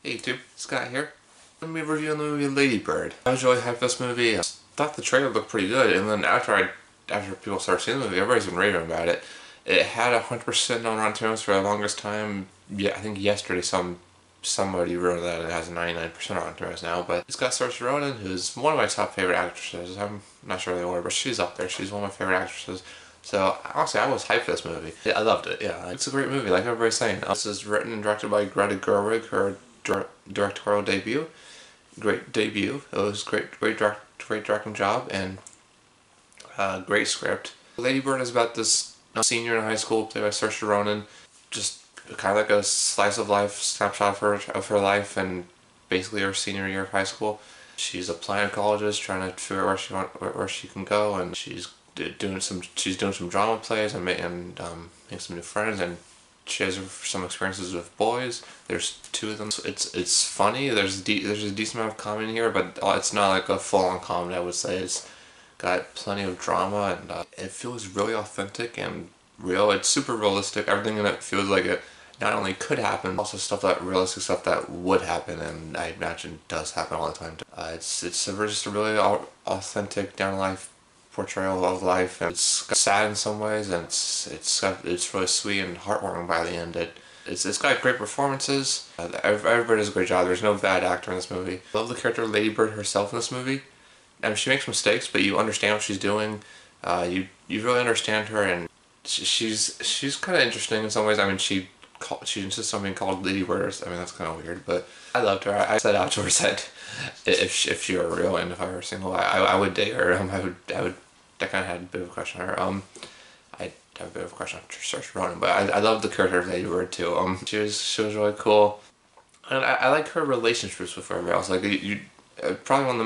Hey YouTube, Scott here. I'm going to be reviewing the movie Lady Bird. I was really hyped for this movie. I thought the trailer looked pretty good, and then after people started seeing the movie, everybody's been raving about it. It had 100% on Rotten Tomatoes for the longest time. Yeah, I think yesterday somebody wrote that it has 99% on Rotten Tomatoes now, but it's got Saoirse Ronan, who's one of my top favorite actresses. I'm not sure the order, but she's up there. She's one of my favorite actresses. So honestly, I was hyped for this movie. I loved it. Yeah, it's a great movie, like everybody's saying. This is written and directed by Greta Gerwig, her directorial debut. Great debut. It was great directing job and great script. Lady Bird is about this senior in high school, played by Saoirse Ronan. Just kind of like a slice of life snapshot of her life and basically her senior year of high school. She's applying to colleges, trying to figure out where she can go, and she's doing some drama plays and making some new friends, and she has some experiences with boys. There's two of them. It's funny. There's a decent amount of comedy in here, but it's not like a full-on comedy. I would say it's got plenty of drama, and it feels really authentic and real. It's super realistic. Everything in it feels like it not only could happen, also realistic stuff that would happen, and I imagine does happen all the time. It's just a really authentic, down to life portrayal of life, and it's sad in some ways, and it's really sweet and heartwarming by the end. It's got great performances. Everybody does a great job. There's no bad actor in this movie. I love the character Lady Bird herself in this movie. I mean, she makes mistakes, but you understand what she's doing. You really understand her, and she's kind of interesting in some ways. I mean, she insists on being called Lady Bird. I mean, that's kind of weird, but I loved her. I said outdoors that if she were real and if I were single, I would date her. I would. I kind of had a bit of a crush on her. I have a bit of a crush on Saoirse Ronan, but I love the character of Lady Bird too. She was really cool, and I like her relationships with everybody else. Like probably the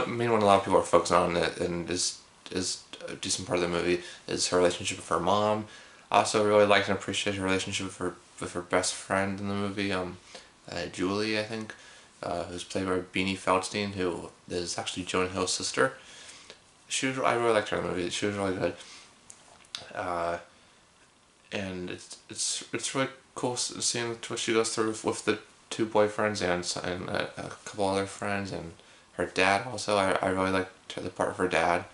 main one a lot of people are focusing on it, and is a decent part of the movie is her relationship with her mom. I also really liked and appreciated her relationship with her best friend in the movie, Julie, I think, who's played by Beanie Feldstein, who is actually Jonah Hill's sister. I really liked her in the movie. She was really good, and it's really cool seeing what she goes through with the two boyfriends and a couple other friends and her dad also. I really liked the part of her dad.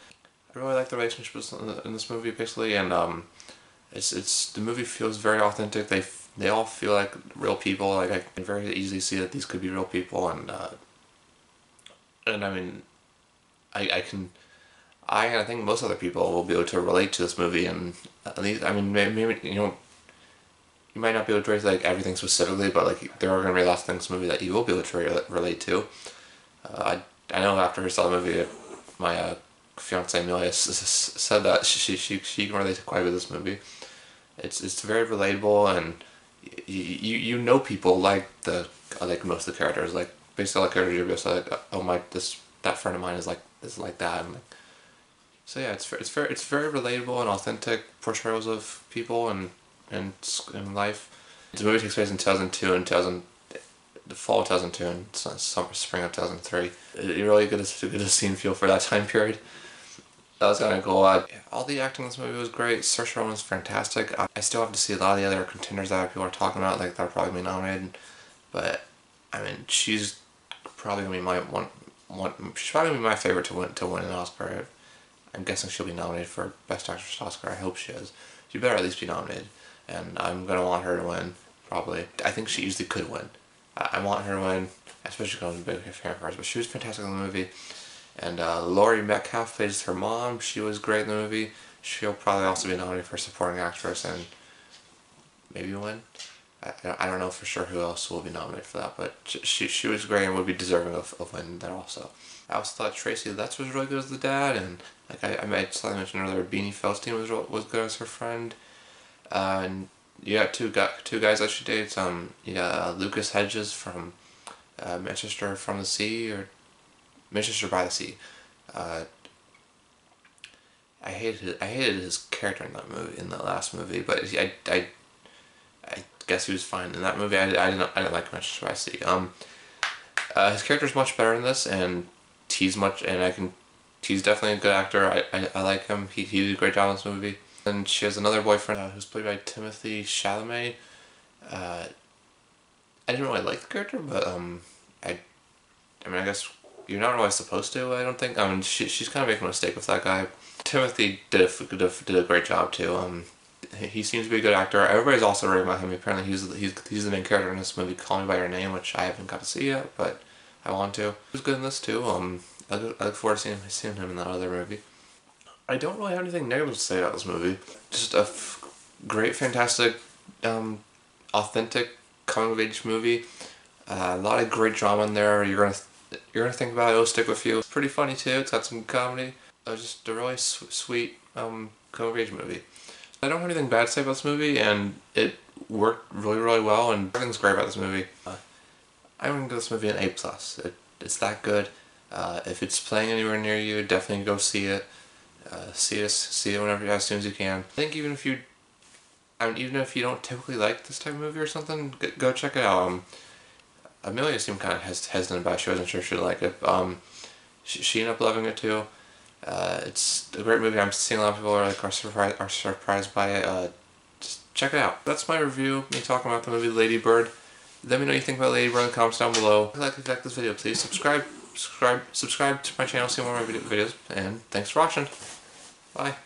I really like the relationships in this movie basically, and the movie feels very authentic. They all feel like real people. Like I can very easily see that these could be real people, and I mean, I think most other people will be able to relate to this movie, and at least, I mean, maybe, you might not be able to relate to like everything specifically, but like there are going to be lots of things in the movie that you will be able to relate to. I know after I saw the movie, my fiance Amelia said that she can relate to quite a bit of this movie. It's very relatable, and you know people like most of the characters. Like basically all the characters you're just like, oh that friend of mine is like that, and like. So yeah, it's very relatable and authentic portrayals of people and life. The movie takes place in 2002 and the fall of 2002 and spring of 2003. You really get a see and feel for that time period. That was kind of cool. All the acting in this movie was great. Saoirse Ronan was fantastic. I still have to see a lot of the other contenders that people are talking about, like that are probably be nominated. But I mean, she's probably gonna be she's probably gonna be my favorite to win an Oscar. I'm guessing she'll be nominated for Best Actress Oscar. I hope she is. She better at least be nominated. And I'm going to want her to win, probably. I think she easily could win. I want her to win, especially because I'm a big fan of hers. But she was fantastic in the movie. And Laurie Metcalf plays her mom. She was great in the movie. She'll probably also be nominated for Supporting Actress and maybe win. I don't know for sure who else will be nominated for that, but she was great and would be deserving of winning that also. I also thought Tracy Letts was really good as the dad, and like I slightly mentioned earlier, Beanie Feldstein was good as her friend. And you got two guys that she dates. You got Lucas Hedges from Manchester from the Sea, or Manchester by the Sea. I hated his character in that movie, in the last movie, but I guess he was fine in that movie. I didn't like Manchester by the Sea. His character's much better in this, and he's definitely a good actor. I like him. He did a great job in this movie. And she has another boyfriend who's played by Timothée Chalamet. I didn't really like the character, but I mean, I guess you're not really supposed to. I don't think. I mean, she's kind of making a mistake with that guy. Timothy did a great job too. He seems to be a good actor. Everybody's also raving about him. Apparently, he's the main character in this movie, Call Me by Your Name, which I haven't got to see yet, but I want to. He was good in this too. I look forward to seeing him in that other movie. I don't really have anything negative to say about this movie. Just a great, fantastic, authentic coming of age movie. A lot of great drama in there. You're gonna think about it. It'll stick with you. It's pretty funny too. It's got some comedy. Just a really sweet coming of age movie. I don't have anything bad to say about this movie, and it worked really, really well, and everything's great about this movie. I'm gonna give this movie an A+. It's that good. If it's playing anywhere near you, definitely go see it. See it whenever, as soon as you can. I think even if you don't typically like this type of movie or something, go check it out. Amelia seemed kind of hesitant about it. She wasn't sure she'd like it. She ended up loving it too. It's a great movie. I'm seeing a lot of people are surprised by it. Just check it out. That's my review. Me talking about the movie Lady Bird. Let me know what you think about Lady Bird in the comments down below. If you like this video, please subscribe to my channel, see more of my videos, and thanks for watching. Bye.